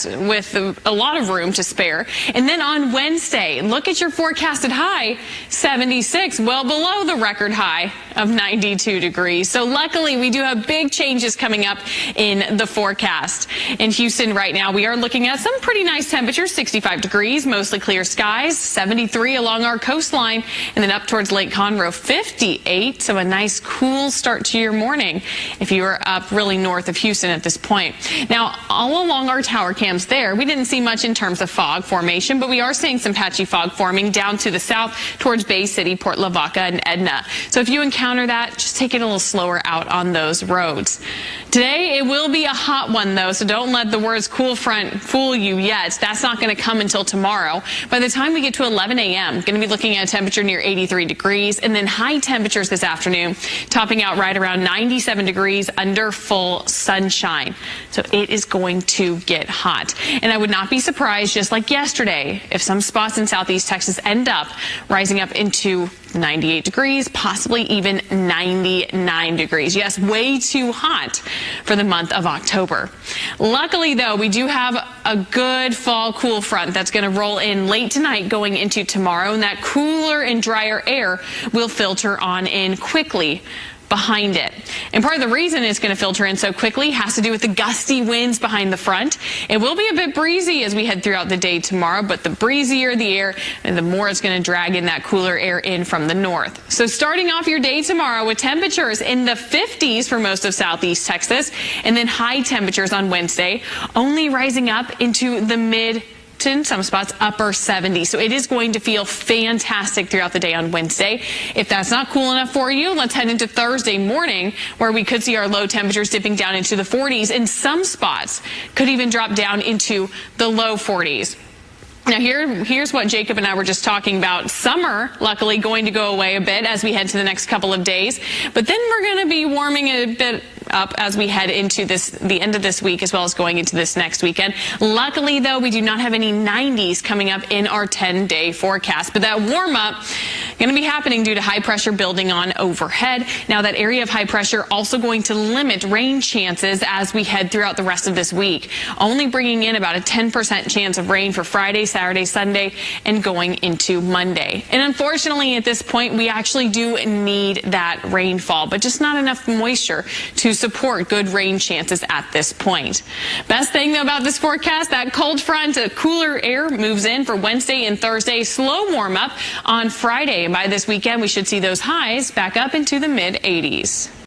with a lot of room to spare. And then on Wednesday, look at your forecasted high, 76, well below the record high of 92 degrees. So luckily, we do have big changes coming up in the forecast. In Houston right now, we are looking at some pretty nice temperatures, 65 degrees, mostly clear skies, 73 along our coastline, and then up towards Lake Conroe, 58. So a nice cool start to your morning if you are up really north of Houston at this point. Now, all along our tower cams there, we didn't see much in terms of fog formation, but we are seeing some patchy fog forming down to the south towards Bay City, Port Lavaca, and Edna. So if you encounter that, just take it a little slower out on those roads. Today, it will be a hot one, though, so don't let the words cool front fool you yet. That's not going to come until tomorrow. By the time we get to 11 a.m., going to be looking at a temperature near 83 degrees, and then high temperatures this afternoon, topping out right around 97 degrees under full sunshine. So it is going to get hot. And I would not be surprised, just like yesterday, if some spots in southeast Texas end up rising up into 98 degrees, possibly even 99 degrees. Yes, way too hot for the month of October. Luckily, though, we do have a good fall cool front that's going to roll in late tonight going into tomorrow, and that cooler and drier air will filter on in quickly behind it. And part of the reason it's going to filter in so quickly has to do with the gusty winds behind the front. It will be a bit breezy as we head throughout the day tomorrow, but the breezier the air, and the more it's going to drag in that cooler air in from the north. So starting off your day tomorrow with temperatures in the 50s for most of southeast Texas, and then high temperatures on Wednesday, only rising up into the mid to in some spots upper 70s. So it is going to feel fantastic throughout the day on Wednesday. If that's not cool enough for you, let's head into Thursday morning, where we could see our low temperatures dipping down into the 40s. In some spots could even drop down into the low 40s. Now here's what Jacob and I were just talking about. Summer, luckily, going to go away a bit as we head to the next couple of days. But then we're going to be warming a bit up as we head into the end of this week, as well as going into this next weekend. Luckily, though, we do not have any 90s coming up in our 10-day forecast. But that warm up going to be happening due to high pressure building on overhead. Now, that area of high pressure also going to limit rain chances as we head throughout the rest of this week, only bringing in about a 10% chance of rain for Friday, Saturday, Sunday, and going into Monday. And unfortunately, at this point, we actually do need that rainfall, but just not enough moisture to support good rain chances at this point. Best thing, though, about this forecast, that cold front, cooler air moves in for Wednesday and Thursday. Slow warm up on Friday. And by this weekend, we should see those highs back up into the mid 80s.